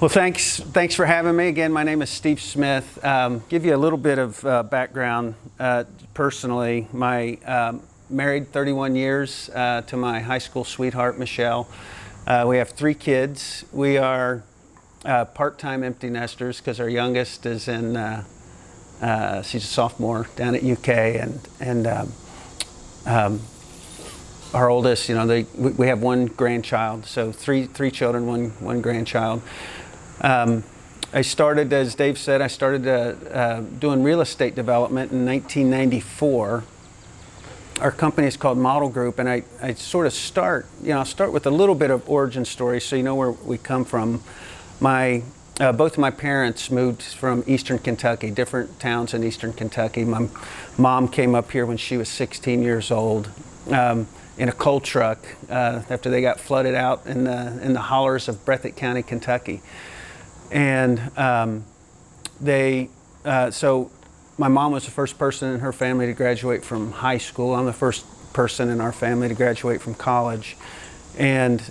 Well, thanks for having me. Again, my name is Steve Smith. Give you a little bit of background personally. Married 31 years to my high school sweetheart, Michelle. We have 3 kids. We are part-time empty nesters because our youngest is she's a sophomore down at UK, and our oldest, we have 1 grandchild, so three children, one grandchild. I started, as Dave said, doing real estate development in 1994. Our company is called Model Group, and I sort of I'll start with a little bit of origin story so you know where we come from. Both of my parents moved from Eastern Kentucky, different towns in Eastern Kentucky. My mom came up here when she was 16 years old in a coal truck after they got flooded out in the hollers of Breathitt County, Kentucky. And so my mom was the first person in her family to graduate from high school. I'm the first person in our family to graduate from college. And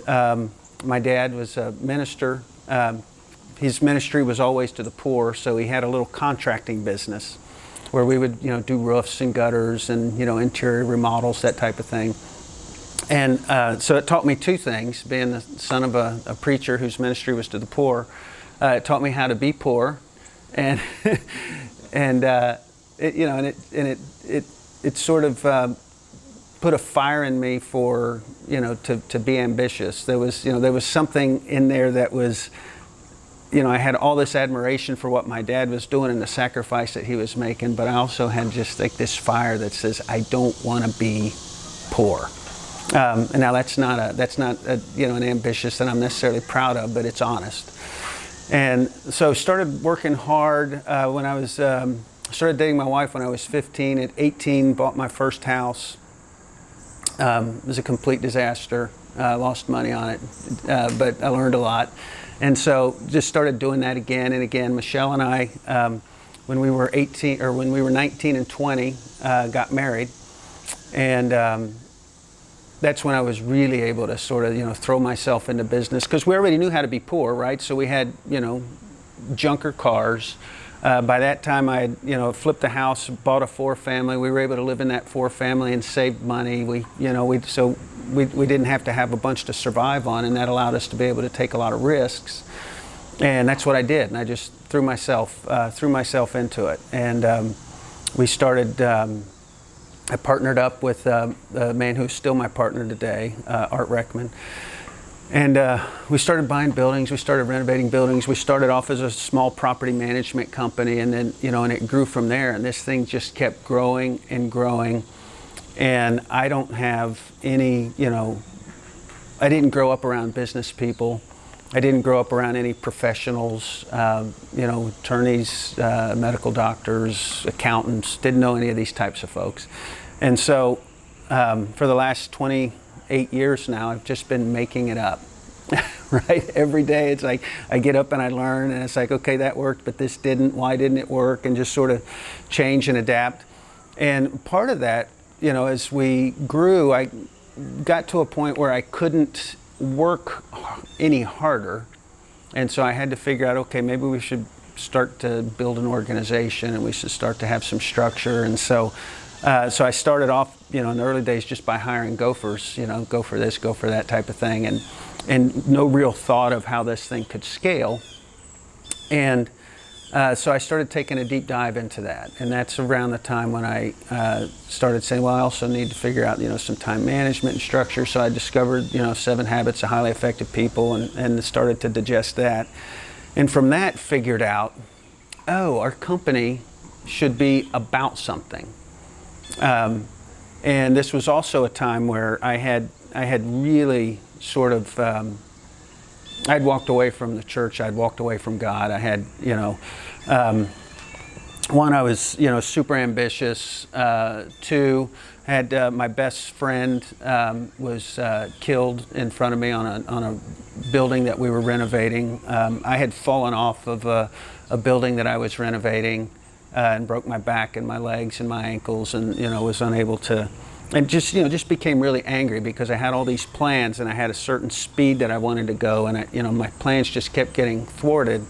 my dad was a minister. His ministry was always to the poor, so he had a little contracting business where we would, do roofs and gutters and, interior remodels, that type of thing. And so it taught me 2 things, being the son of a preacher whose ministry was to the poor. It taught me how to be poor, and it sort of put a fire in me for to be ambitious. There was something in there that was, I had all this admiration for what my dad was doing and the sacrifice that he was making, but I also had just like this fire that says I don't want to be poor. And now that's not an ambitious that I'm necessarily proud of, but it's honest. And so started working hard when I was, started dating my wife when I was 15. At 18, bought my first house. It was a complete disaster. Lost money on it, but I learned a lot. And so just started doing that again and again. Michelle and I, when we were 19 and 20, got married. And that's when I was really able to sort of, throw myself into business, because we already knew how to be poor, right? So we had, junker cars. By that time I had, flipped the house, bought a 4-family. We were able to live in that 4-family and saved money. We didn't have to have a bunch to survive on, and that allowed us to be able to take a lot of risks. And that's what I did. And I just threw myself into it. And we started, I partnered up with a man who's still my partner today, Art Reckman. And we started buying buildings, we started renovating buildings. We started off as a small property management company, and then, and it grew from there. And this thing just kept growing and growing. And I don't have any, I didn't grow up around business people. I didn't grow up around any professionals, attorneys, medical doctors, accountants, didn't know any of these types of folks. And so for the last 28 years now, I've just been making it up, right? Every day it's like I get up and I learn, and it's like, okay, that worked, but this didn't. Why didn't it work? And just sort of change and adapt. And part of that, as we grew, I got to a point where I couldn't work any harder, and so I had to figure out, okay, maybe we should start to build an organization, and we should start to have some structure. And so I started off, in the early days, just by hiring gophers, go for this, go for that type of thing, and no real thought of how this thing could scale. And so I started taking a deep dive into that, and that's around the time when I started saying, well, I also need to figure out, some time management and structure. So I discovered, 7 Habits of Highly Effective People, and started to digest that. And from that, figured out, our company should be about something. And this was also a time where I had really sort of, I'd walked away from the church. I'd walked away from God. I had, one, I was, super ambitious. 2, had my best friend was killed in front of me on a building that we were renovating. I had fallen off of a building that I was renovating and broke my back and my legs and my ankles, and was unable to and just became really angry because I had all these plans and I had a certain speed that I wanted to go, and my plans just kept getting thwarted.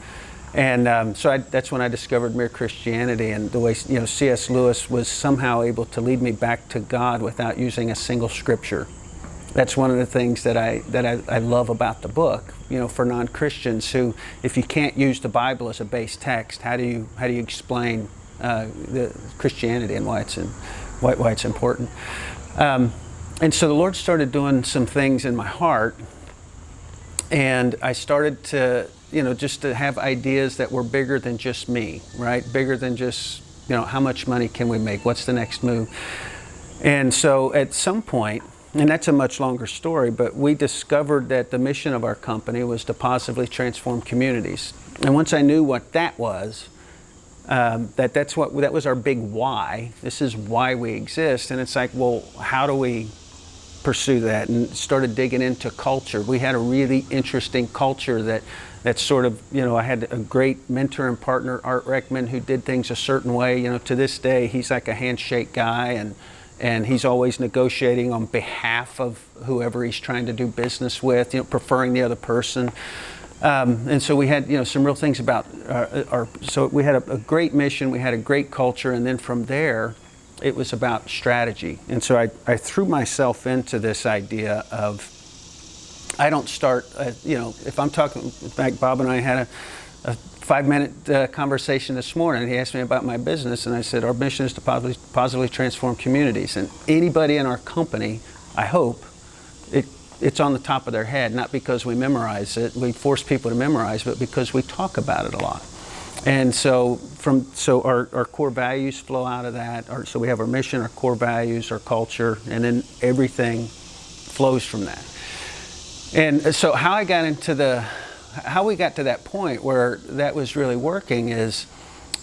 And so that's when I discovered Mere Christianity, and the way C.S. Lewis was somehow able to lead me back to God without using a single scripture. That's one of the things that I love about the book. For non-Christians who, if you can't use the Bible as a base text, how do you explain the Christianity and why it's important? And so the Lord started doing some things in my heart, and I started to just to have ideas that were bigger than just me, right? Bigger than just how much money can we make? What's the next move? And so at some point, and that's a much longer story, but we discovered that the mission of our company was to positively transform communities. And once I knew what that was, that was our big why. This is why we exist. And it's like, well, how do we pursue that? And started digging into culture. We had a really interesting culture that sort of, I had a great mentor and partner, Art Reckman, who did things a certain way. To this day, he's like a handshake guy, and he's always negotiating on behalf of whoever he's trying to do business with, preferring the other person. And so we had, some real things about so we had a great mission, we had a great culture, and then from there, it was about strategy. And so I threw myself into this idea of, I don't start, if I'm talking, like Bob and I had a 5-minute conversation this morning. He asked me about my business, and I said, our mission is to positively transform communities. And anybody in our company, I hope, it's on the top of their head, not because we memorize it, we force people to memorize, but because we talk about it a lot. And so our core values flow out of that. So we have our mission, our core values, our culture, and then everything flows from that. And so how we got to that point where that was really working is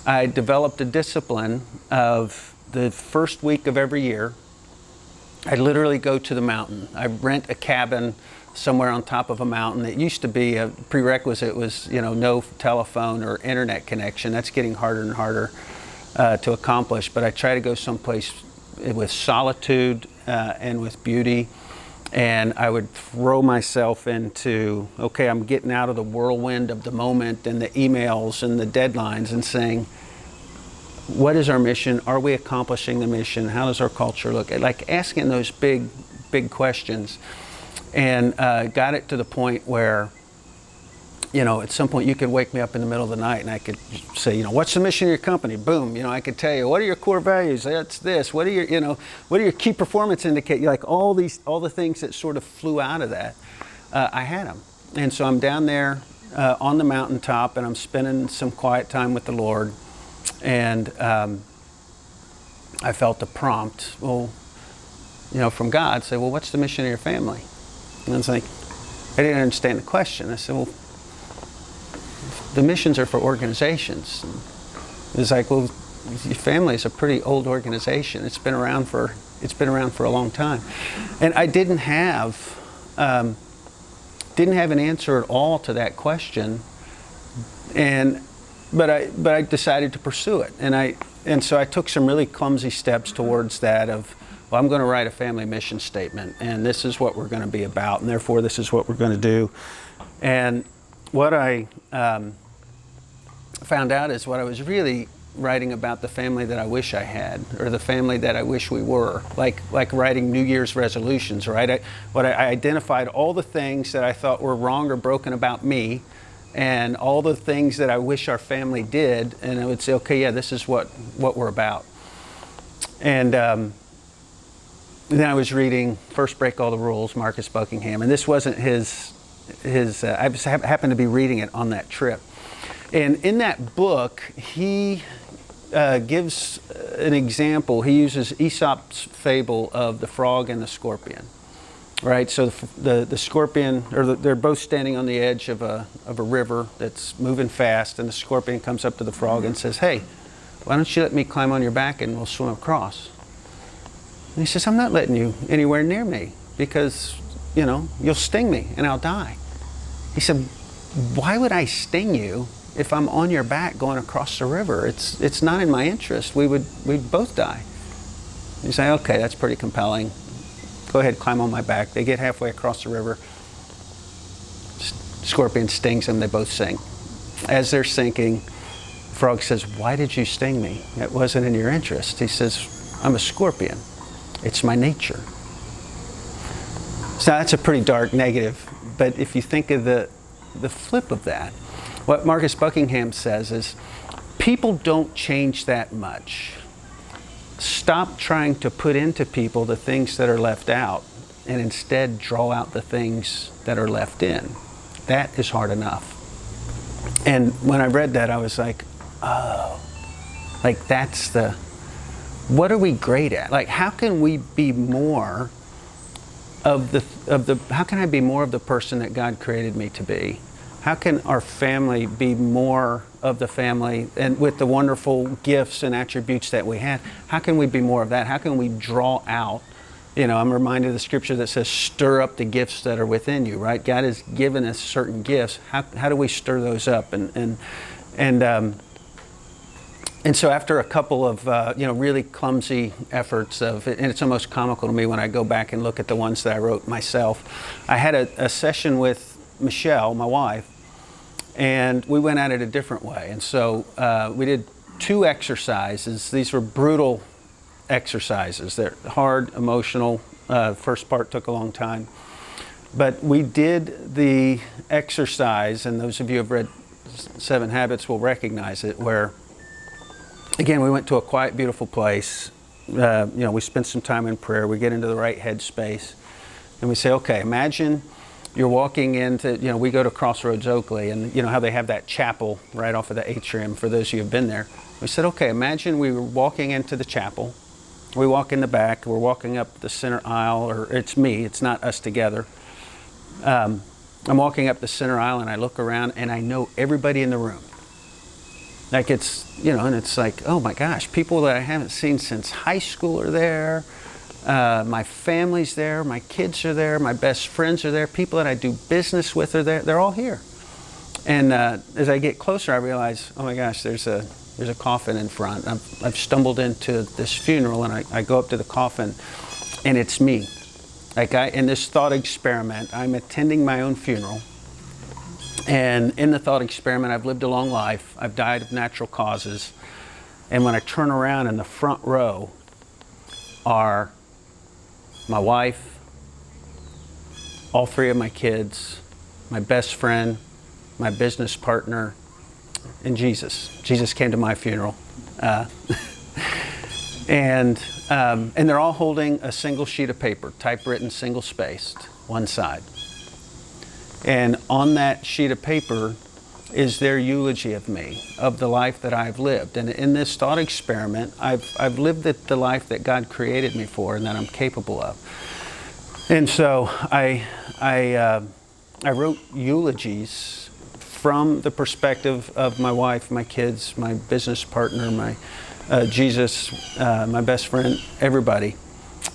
I developed a discipline of the first week of every year. I literally go to the mountain. I rent a cabin somewhere on top of a mountain. It used to be a prerequisite was, no telephone or internet connection. That's getting harder and harder to accomplish. But I try to go someplace with solitude and with beauty. And I would throw myself into, okay, I'm getting out of the whirlwind of the moment and the emails and the deadlines and saying, what is our mission? Are we accomplishing the mission? How does our culture look? Like asking those big questions. And got it to the point where, at some point you could wake me up in the middle of the night and I could say, what's the mission of your company? Boom, I could tell you, what are your core values? That's this. What are your key performance indicators? Like all the things that sort of flew out of that, I had them. And so I'm down there on the mountaintop, and I'm spending some quiet time with the Lord. And I felt a prompt, from God, say, well, what's the mission of your family? And I was like, I didn't understand the question. I said, well, the missions are for organizations. It was like, well, your family is a pretty old organization. It's been around for a long time. And I didn't have an answer at all to that question. But I decided to pursue it. And so I took some really clumsy steps towards that of, well, I'm going to write a family mission statement, and this is what we're going to be about, and therefore this is what we're going to do. And what I found out is what I was really writing about the family that I wish I had, or the family that I wish we were, like writing New Year's resolutions, right? I identified all the things that I thought were wrong or broken about me, and all the things that I wish our family did, and I would say, okay, yeah, this is what we're about. And then I was reading First Break All the Rules, Marcus Buckingham, and this wasn't his I just happened to be reading it on that trip. And in that book, he gives an example. He uses Aesop's fable of the frog and the scorpion, right? So the scorpion, they're both standing on the edge of a river that's moving fast, and the scorpion comes up to the frog and says, hey, why don't you let me climb on your back and we'll swim across? And he says, I'm not letting you anywhere near me because, you'll sting me and I'll die. He said, why would I sting you if I'm on your back going across the river? It's not in my interest. We'd both die. You say, okay, that's pretty compelling. Go ahead, climb on my back. They get halfway across the river. Scorpion stings them, they both sink. As they're sinking, Frog says, why did you sting me? It wasn't in your interest. He says, I'm a scorpion. It's my nature. So that's a pretty dark negative, but if you think of the flip of that, what Marcus Buckingham says is, people don't change that much. Stop trying to put into people the things that are left out, and instead draw out the things that are left in. That is hard enough. And when I read that, I was like, oh, like that's what are we great at? Like, how can we be more how can I be more of the person that God created me to be? How can our family be more of the family, and with the wonderful gifts and attributes that we have, how can we be more of that? How can we draw out, I'm reminded of the scripture that says, stir up the gifts that are within you, right? God has given us certain gifts. How do we stir those up? And so after a couple of really clumsy efforts and it's almost comical to me when I go back and look at the ones that I wrote myself, I had a session with Michelle, my wife, and we went at it a different way. And so we did 2 exercises. These were brutal exercises. They're hard, emotional. First part took a long time. But we did the exercise, and those of you who have read 7 Habits will recognize it, where again, we went to a quiet, beautiful place. We spent some time in prayer. We get into the right headspace. And we say, okay, imagine you're walking into, we go to Crossroads Oakley, and how they have that chapel right off of the atrium, for those of you who have been there. We said, okay, imagine we were walking into the chapel. We walk in the back. We're walking up the center aisle, or it's me. It's not us together. I'm walking up the center aisle, and I look around, and I know everybody in the room. Like it's, and it's like, oh my gosh, people that I haven't seen since high school are there. My family's there. My kids are there. My best friends are there. People that I do business with are there. They're all here. And as I get closer, I realize, oh my gosh, there's a coffin in front. I've stumbled into this funeral, and I go up to the coffin, and it's me. Like in this thought experiment, I'm attending my own funeral. And in the thought experiment, I've lived a long life. I've died of natural causes. And when I turn around, in the front row are my wife, all 3 of my kids, my best friend, my business partner, and Jesus. Jesus came to my funeral. And they're all holding a single sheet of paper, typewritten, single-spaced, one side. And on that sheet of paper is their eulogy of me, of the life that I've lived. And in this thought experiment, I've lived the life that God created me for and that I'm capable of. And so I wrote eulogies from the perspective of my wife, my kids, my business partner, my Jesus, my best friend, everybody.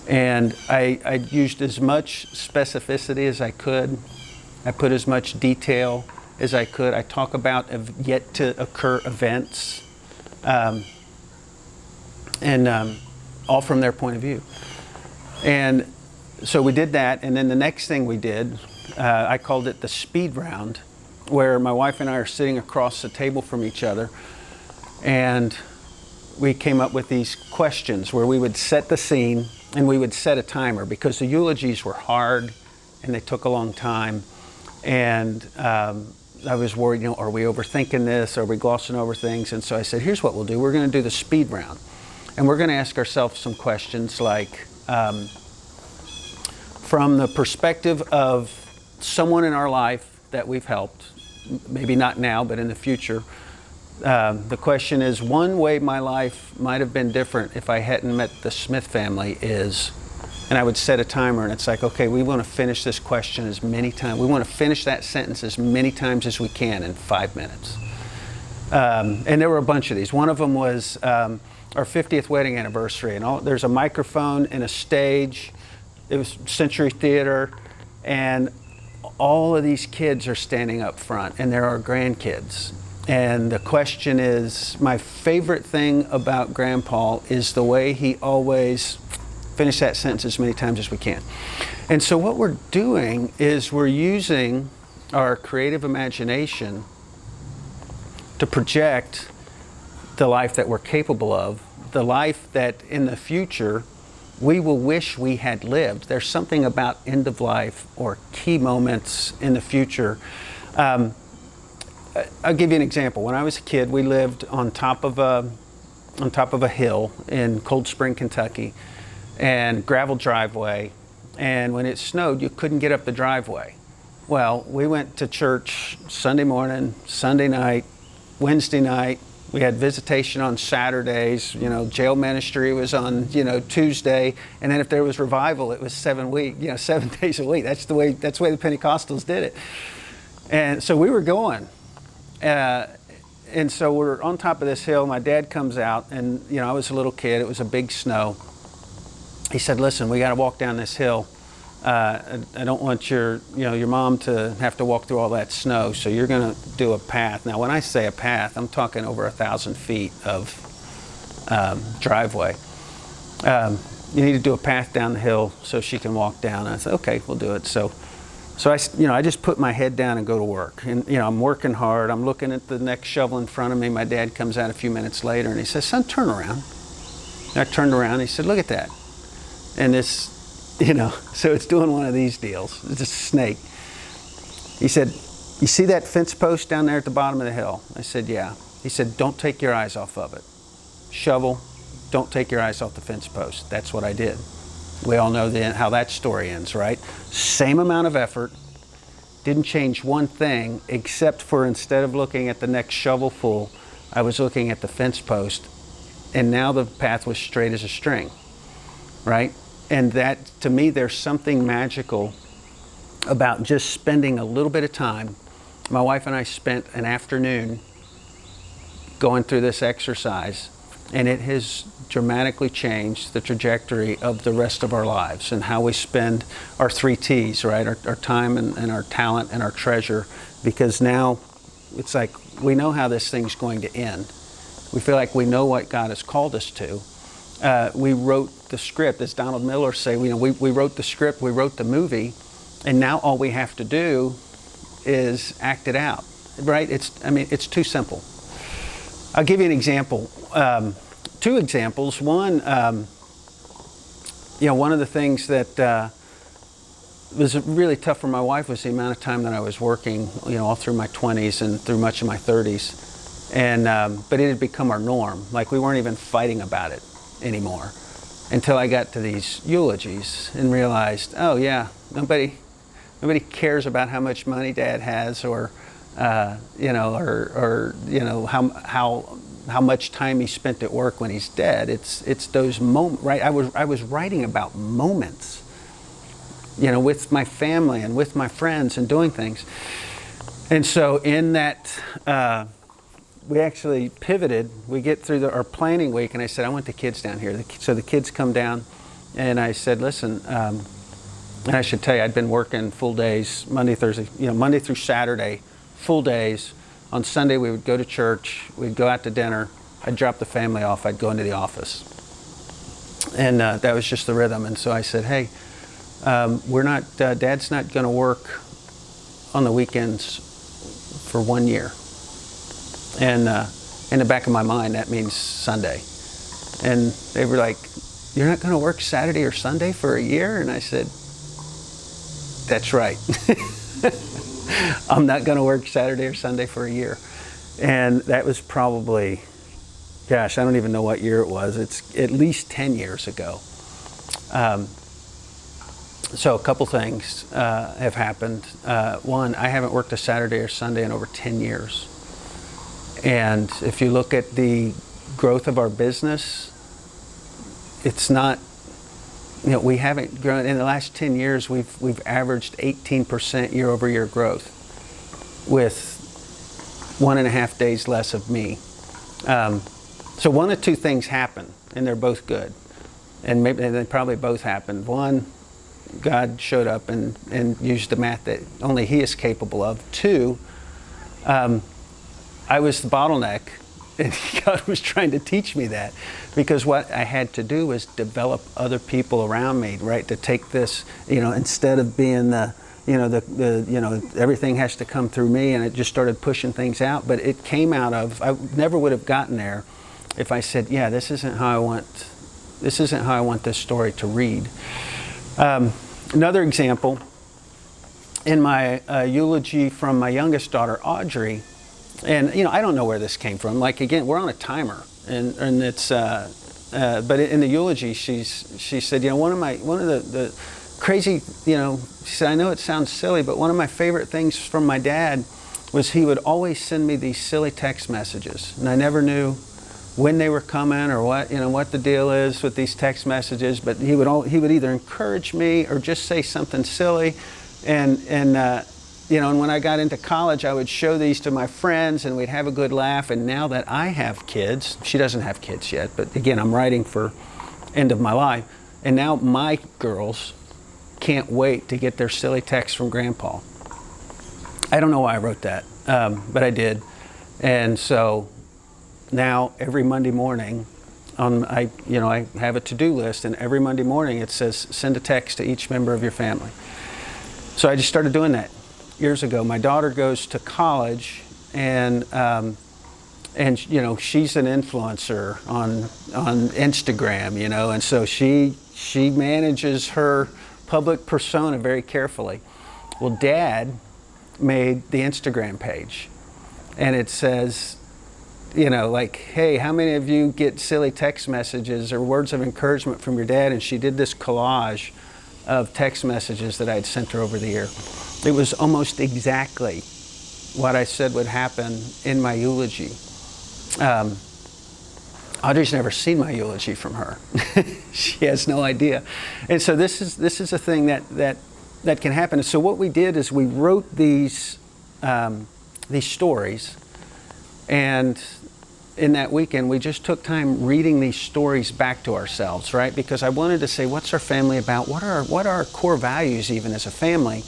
And I used as much specificity as I could. I put as much detail as I could. I talk about yet to occur events, all from their point of view. And so we did that, and then the next thing we did, I called it the speed round, where my wife and I are sitting across the table from each other, and we came up with these questions where we would set the scene and we would set a timer, because the eulogies were hard and they took a long time. And I was worried, are we overthinking this? Are we glossing over things? And so I said, here's what we'll do. We're going to do the speed round. And we're going to ask ourselves some questions like, from the perspective of someone in our life that we've helped, maybe not now, but in the future, the question is, one way my life might have been different if I hadn't met the Smith family is, and I would set a timer, and it's like, okay, we want to finish this question as many times. We want to finish that sentence as many times as we can in 5 minutes. And there were a bunch of these. One of them was our 50th wedding anniversary, and there's a microphone and a stage. It was Century Theater, and all of these kids are standing up front, and they're our grandkids. And the question is, my favorite thing about Grandpa is the way he always Finish that sentence as many times as we can. And so what we're doing is we're using our creative imagination to project the life that we're capable of, the life that in the future we will wish we had lived. There's something about end of life or key moments in the future. I'll give you an example. When I was a kid, we lived on top of a hill in Cold Spring, Kentucky, and gravel driveway. And when it snowed, you couldn't get up the driveway. Well, we went to church Sunday morning, Sunday night, Wednesday night. We had visitation on Saturdays. Jail ministry was on, Tuesday. And then if there was revival, it was 7 days a week. That's the way the Pentecostals did it. And so we were going. And so we're on top of this hill. My dad comes out, and I was a little kid. It was a big snow. He said, "Listen, we got to walk down this hill. I don't want your mom to have to walk through all that snow. So you're going to do a path." Now, when I say a path, I'm talking over 1,000 feet of driveway. You need to do a path down the hill so she can walk down. And I said, "Okay, we'll do it." So I just put my head down and go to work. And I'm working hard. I'm looking at the next shovel in front of me. My dad comes out a few minutes later and he says, "Son, turn around." And I turned around and he said, "Look at that." And this, so it's doing one of these deals. It's a snake. He said, "You see that fence post down there at the bottom of the hill?" I said, "Yeah." He said, "Don't take your eyes off of it. Shovel, don't take your eyes off the fence post." That's what I did. We all know how that story ends, right? Same amount of effort, didn't change one thing, except for instead of looking at the next shovelful, I was looking at the fence post, and now the path was straight as a string, right? And that, to me, there's something magical about just spending a little bit of time. My wife and I spent an afternoon going through this exercise, and it has dramatically changed the trajectory of the rest of our lives and how we spend our 3 T's, right? Our time and our talent and our treasure, because now it's like we know how this thing's going to end. We feel like we know what God has called us to. We wrote the script, as Donald Miller say, we wrote the script, we wrote the movie, and now all we have to do is act it out, right? It's too simple. I'll give you an example. 2 examples. One, one of the things that was really tough for my wife was the amount of time that I was working, all through my 20s and through much of my 30s. And, but it had become our norm. Like we weren't even fighting about it anymore until I got to these eulogies and realized, oh yeah, nobody cares about how much money Dad has or how much time he spent at work when he's dead. It's those moments, right? I was writing about moments, with my family and with my friends and doing things. And so in that, we actually pivoted. We get through our planning week, and I said, I want the kids down here. So the kids come down, and I said, listen, and I should tell you, I'd been working full days, Monday through Saturday, full days. On Sunday, we would go to church, we'd go out to dinner, I'd drop the family off, I'd go into the office. And that was just the rhythm. And so I said, hey, Dad's not going to work on the weekends for 1 year. And in the back of my mind, that means Sunday. And they were like, you're not going to work Saturday or Sunday for a year? And I said, that's right. I'm not going to work Saturday or Sunday for a year. And that was probably, gosh, I don't even know what year it was. It's at least 10 years ago. So a couple things have happened. One, I haven't worked a Saturday or Sunday in over 10 years. And if you look at the growth of our business, it's not, we haven't grown. In the last 10 years, we've averaged 18% year-over-year growth with 1.5 days less of me. So one of 2 things happen, and they're both good. And maybe they probably both happened. One, God showed up and used the math that only He is capable of. 2, I was the bottleneck And God was trying to teach me that, because what I had to do was develop other people around me, right? To take this, instead of being everything has to come through me, and it just started pushing things out. But it came out of, I never would have gotten there if I said, yeah, this isn't how I want this story to read. Another example, in my eulogy from my youngest daughter, Audrey, and I don't know where this came from. Like, again, we're on a timer, and it's but in the eulogy, she said, one of the crazy, she said, I know it sounds silly, but one of my favorite things from my dad was he would always send me these silly text messages, and I never knew when they were coming or what the deal is with these text messages. But he would either encourage me or just say something silly, and when I got into college, I would show these to my friends, and we'd have a good laugh. And now that I have kids, she doesn't have kids yet, but again, I'm writing for end of my life, and now my girls can't wait to get their silly texts from Grandpa. I don't know why I wrote that, but I did. And so now every Monday morning, I have a to-do list, and every Monday morning it says, send a text to each member of your family. So I just started doing that years ago. My daughter goes to college, and she's an influencer on Instagram, and so she manages her public persona very carefully. Well, Dad made the Instagram page, and it says, like, hey, how many of you get silly text messages or words of encouragement from your dad? And she did this collage of text messages that I had sent her over the year. It was almost exactly what I said would happen in my eulogy. Audrey's never seen my eulogy from her. She has no idea. And so this is a thing that can happen. And so what we did is we wrote these stories, and in that weekend we just took time reading these stories back to ourselves, right? Because I wanted to say, what's our family about? What are our core values even as a family?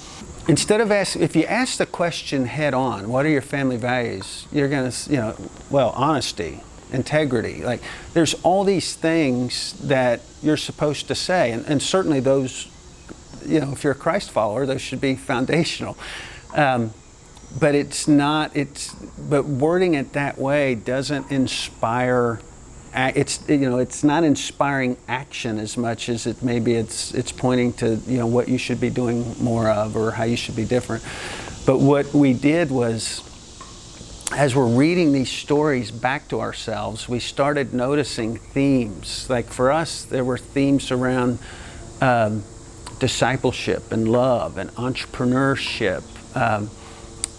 Instead of if you ask the question head on, what are your family values? You're going to, honesty, integrity. Like, there's all these things that you're supposed to say. And certainly those, if you're a Christ follower, those should be foundational. But but wording it that way doesn't inspire. It's not inspiring action as much as it's pointing to what you should be doing more of, or how you should be different. But what we did was, as we're reading these stories back to ourselves, we started noticing themes. Like, for us, there were themes around discipleship and love and entrepreneurship,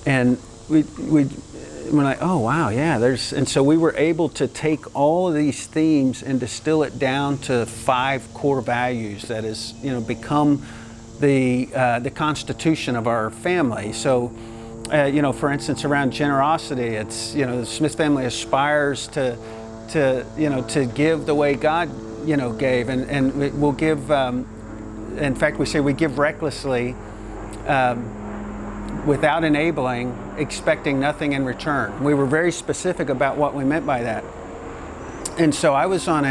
and we're like, oh wow, yeah. And so we were able to take all of these themes and distill it down to 5 core values that has become the constitution of our family. So for instance, around generosity, it's the Smith family aspires to give the way God gave, and we'll give. In fact, we say we give recklessly, without enabling, expecting nothing in return. We were very specific about what we meant by that. And so I was on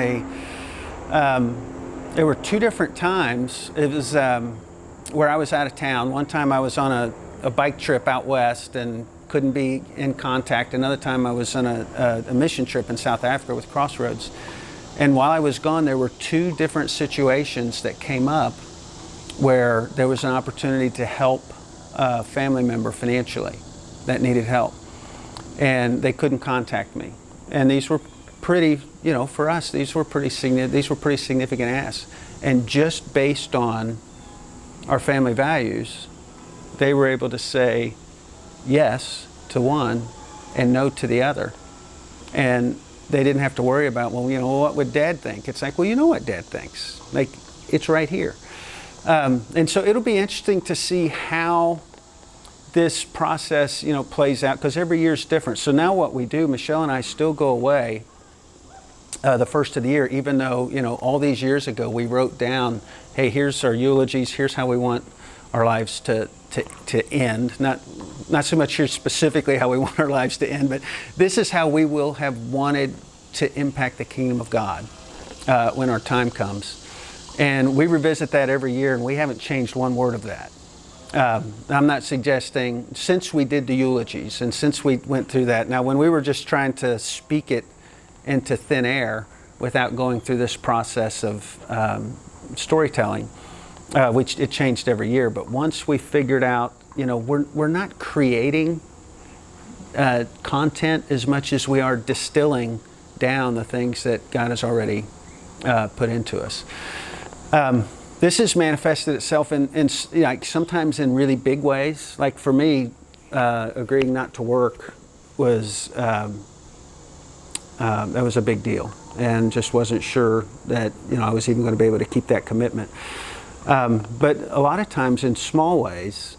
there were 2 different times. It was where I was out of town. One time I was on a bike trip out west and couldn't be in contact. Another time I was on a mission trip in South Africa with Crossroads. And while I was gone, there were 2 different situations that came up where there was an opportunity to help a family member financially that needed help, and they couldn't contact me. And these were pretty, for us, these were pretty significant asks. And just based on our family values, they were able to say yes to one and no to the other. And they didn't have to worry about, what would Dad think? It's like, well, you know what Dad thinks. Like, it's right here. And so it'll be interesting to see how this process, plays out, because every year is different. So now what we do, Michelle and I still go away the first of the year, even though, all these years ago we wrote down, hey, here's our eulogies, here's how we want our lives to end. Not so much here specifically how we want our lives to end, but this is how we will have wanted to impact the kingdom of God when our time comes. And we revisit that every year, and we haven't changed one word of that. I'm not suggesting, since we did the eulogies and since we went through that, now when we were just trying to speak it into thin air without going through this process of storytelling, which it changed every year, but once we figured out, we're not creating content as much as we are distilling down the things that God has already put into us. This has manifested itself in like sometimes in really big ways. Like for me, agreeing not to work was that was a big deal, and just wasn't sure that I was even going to be able to keep that commitment. But a lot of times in small ways,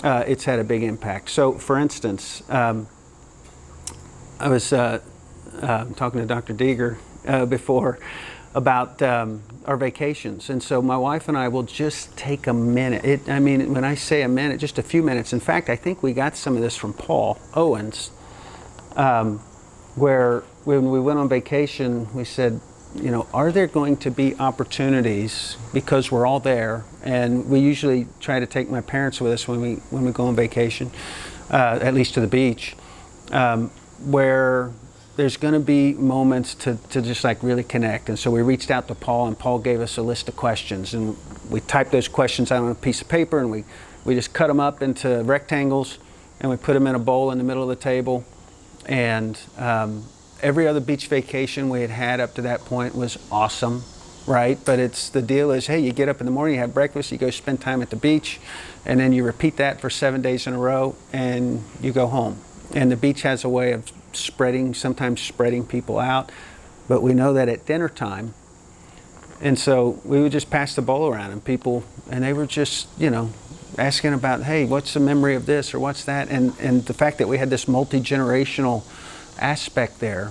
it's had a big impact. So, for instance, I was talking to Dr. Deeger before about our vacations, and so my wife and I will just take a minute. When I say a minute, just a few minutes. In fact, I think we got some of this from Paul Owens, where when we went on vacation, we said, are there going to be opportunities, because we're all there, and we usually try to take my parents with us when we go on vacation, at least to the beach, where there's going to be moments to just like really connect. And so we reached out to Paul, and Paul gave us a list of questions, and we typed those questions out on a piece of paper, and we just cut them up into rectangles, and we put them in a bowl in the middle of the table. And every other beach vacation we had had up to that point was awesome, right? But the deal is, hey, you get up in the morning, you have breakfast, you go spend time at the beach, and then you repeat that for 7 days in a row, and you go home. And the beach has a way of sometimes spreading people out, but we know that at dinner time. And so we would just pass the bowl around, and they were just, asking about, hey, what's the memory of this or what's that? And the fact that we had this multi-generational aspect there,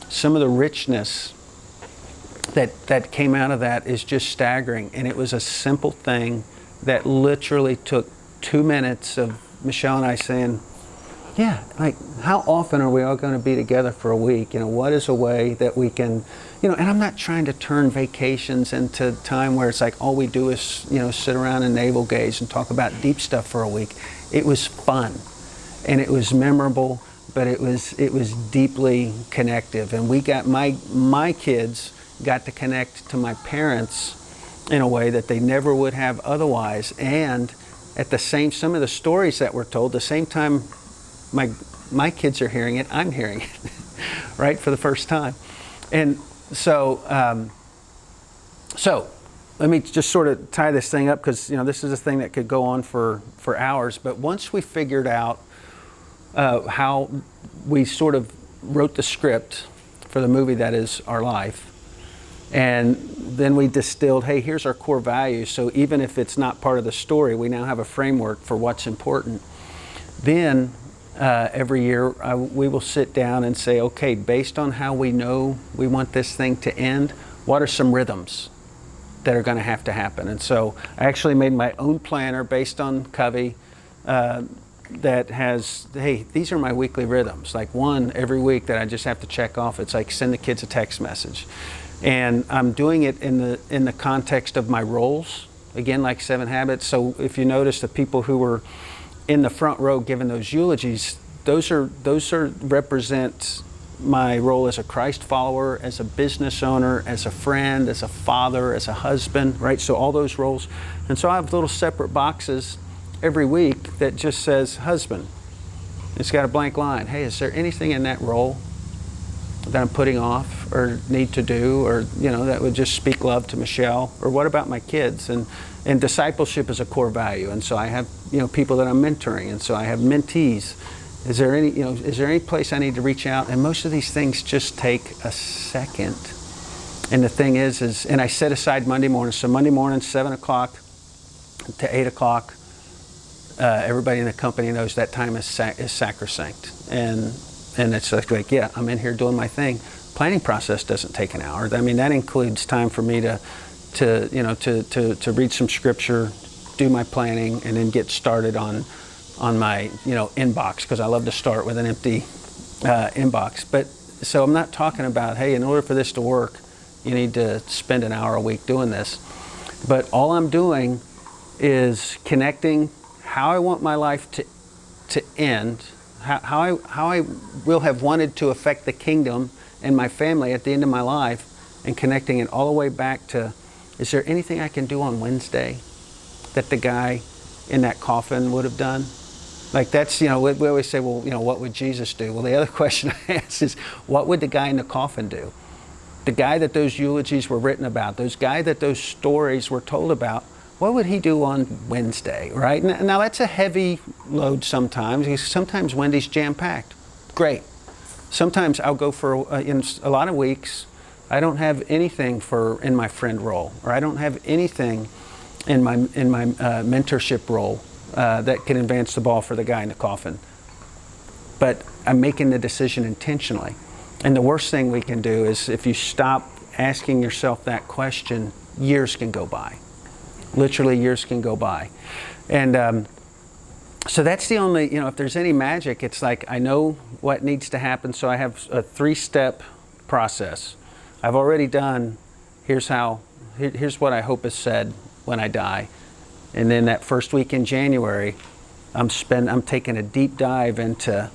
some of the richness that came out of that is just staggering. And it was a simple thing that literally took 2 minutes of Michelle and I saying, yeah, like how often are we all going to be together for a week? What is a way that we can, and I'm not trying to turn vacations into time where it's like all we do is, sit around and navel gaze and talk about deep stuff for a week. It was fun, and it was memorable, but it was deeply connective. And we got my kids got to connect to my parents in a way that they never would have otherwise. And at some of the stories that were told, the same time my kids are hearing it, I'm hearing it, right, for the first time. And so let me just sort of tie this thing up, because this is a thing that could go on for hours. But once we figured out how we sort of wrote the script for the movie that is our life, and then we distilled, hey, here's our core values, so even if it's not part of the story, we now have a framework for what's important. Then every year we will sit down and say, okay, based on how we know we want this thing to end, what are some rhythms that are going to have to happen? And so I actually made my own planner based on Covey that has, hey, these are my weekly rhythms. Like one every week that I just have to check off. It's like send the kids a text message. And I'm doing it in the context of my roles, again, like 7 Habits. So if you notice, the people who were in the front row giving those eulogies, those represent my role as a Christ follower, as a business owner, as a friend, as a father, as a husband, right? So all those roles. And so I have little separate boxes every week that just says husband. It's got a blank line. Hey, is there anything in that role that I'm putting off or need to do, or that would just speak love to Michelle? Or what about my kids? And discipleship is a core value, and so I have people that I'm mentoring, and so I have mentees. Is there any place I need to reach out? And most of these things just take a second. And the thing is, and I set aside Monday morning. So Monday morning, 7 o'clock to 8 o'clock, everybody in the company knows that time is sacrosanct, and it's like, yeah, I'm in here doing my thing. Planning process doesn't take an hour. That includes time for me to read some scripture, do my planning and then get started on my inbox, because I love to start with an empty inbox. But so I'm not talking about, hey, in order for this to work, you need to spend an hour a week doing this. But all I'm doing is connecting how I want my life to end, how I will have wanted to affect the kingdom and my family at the end of my life, and connecting it all the way back to, is there anything I can do on Wednesday that the guy in that coffin would have done? Like, that's, we always say, well, what would Jesus do? Well, the other question I ask is, what would the guy in the coffin do? The guy that those eulogies were written about, those guy that those stories were told about, what would he do on Wednesday, right? Now that's a heavy load sometimes, because sometimes Wendy's jam-packed. Great. Sometimes I'll go for, in a lot of weeks, I don't have anything in my friend role, or I don't have anything in my mentorship role that can advance the ball for the guy in the coffin. But I'm making the decision intentionally. And the worst thing we can do is, if you stop asking yourself that question, years can go by. Literally years can go by. And so that's the only, if there's any magic, it's like, I know what needs to happen. So I have a 3-step process. I've already done, here's what I hope is said when I die. And then that first week in January, I'm taking a deep dive into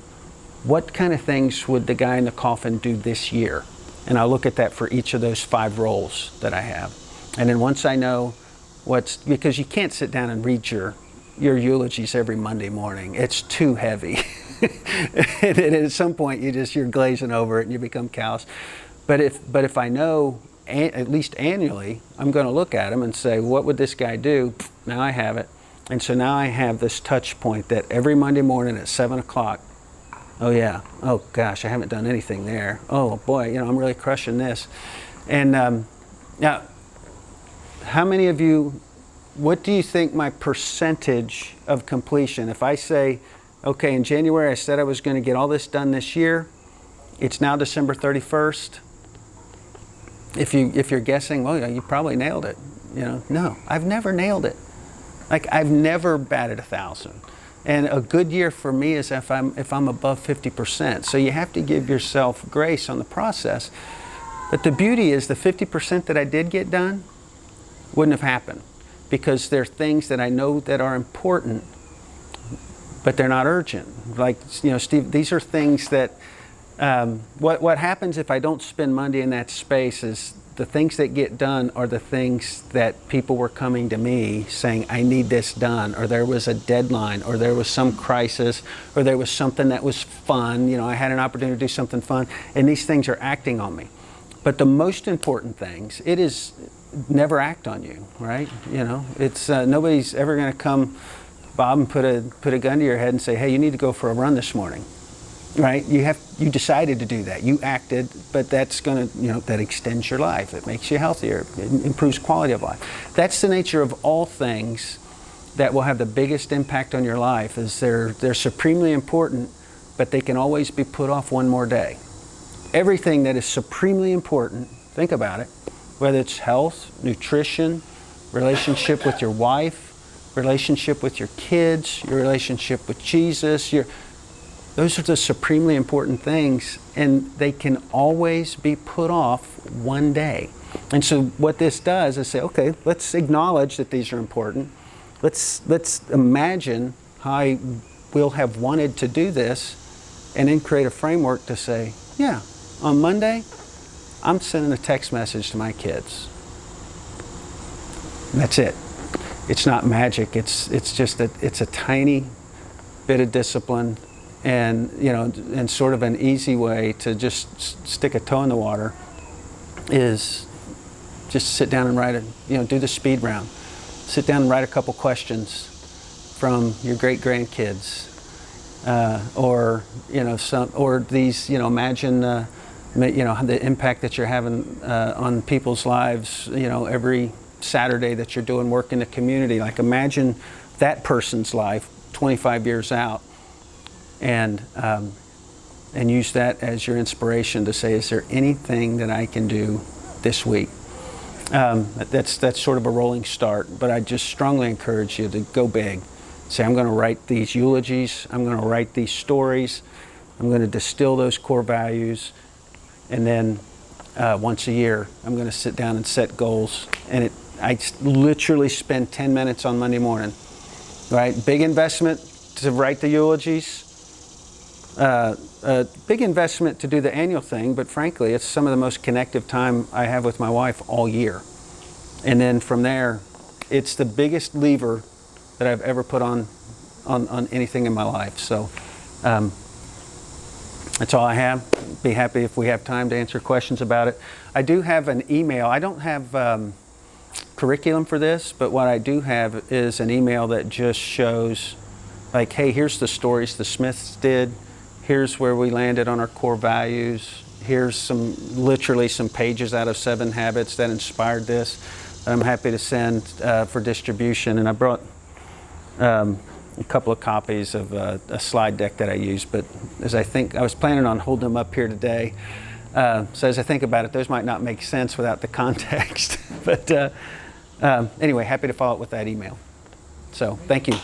what kind of things would the guy in the coffin do this year. And I'll look at that for each of those 5 roles that I have. And then once I know because you can't sit down and read your eulogies every Monday morning. It's too heavy. And at some point you're glazing over it and you become callous. But if I know, at least annually, I'm going to look at them and say, what would this guy do? Now I have it. And so now I have this touch point that every Monday morning at 7 o'clock, oh yeah, oh gosh, I haven't done anything there. Oh boy, I'm really crushing this. And now, how many of you, what do you think my percentage of completion, if I say, okay, in January I said I was going to get all this done this year, it's now December 31st. If you're guessing, well, you probably nailed it. No, I've never nailed it. Like, I've never batted 1,000. And a good year for me is if I'm above 50%. So you have to give yourself grace on the process. But the beauty is, the 50% that I did get done wouldn't have happened, because there are things that I know that are important, but they're not urgent. Like, Steve, these are things that, what happens if I don't spend Monday in that space is, the things that get done are the things that people were coming to me saying, I need this done, or there was a deadline, or there was some crisis, or there was something that was fun. I had an opportunity to do something fun, and these things are acting on me. But the most important things, it is never act on you, right? It's nobody's ever going to come, Bob, and put a gun to your head and say, hey, you need to go for a run this morning, right? You decided to do that. You acted, but that's going to, that extends your life. It makes you healthier. It improves quality of life. That's the nature of all things that will have the biggest impact on your life. Is they're supremely important, but they can always be put off one more day. Everything that is supremely important, think about it, whether it's health, nutrition, relationship with your wife, relationship with your kids, your relationship with Jesus, those are the supremely important things, and they can always be put off one day. And so what this does is say, okay, let's acknowledge that these are important. Let's imagine how I will have wanted to do this, and then create a framework to say, yeah, on Monday, I'm sending a text message to my kids. And that's it. It's not magic. It's just it's a tiny bit of discipline, and and sort of an easy way to just stick a toe in the water is just sit down and write do the speed round. Sit down and write a couple questions from your great grandkids, or these imagine. The impact that you're having on people's lives, every Saturday that you're doing work in the community. Like, imagine that person's life 25 years out, and use that as your inspiration to say, is there anything that I can do this week? That's sort of a rolling start, but I just strongly encourage you to go big. Say, I'm going to write these eulogies, I'm going to write these stories, I'm going to distill those core values, and then once a year, I'm going to sit down and set goals. And I literally spend 10 minutes on Monday morning, right? Big investment to write the eulogies, a big investment to do the annual thing, but frankly, it's some of the most connective time I have with my wife all year. And then from there, it's the biggest lever that I've ever put on anything in my life. So that's all I have. Be happy if we have time to answer questions about it. I do have an email. I don't have curriculum for this, but what I do have is an email that just shows, like, hey, here's the stories the Smiths did. Here's where we landed on our core values. Here's literally some pages out of 7 Habits that inspired this. I'm happy to send for distribution. And I brought a couple of copies of a slide deck that I use. But as I was planning on holding them up here today. So as I think about it, those might not make sense without the context. But anyway, happy to follow up with that email. So thank you.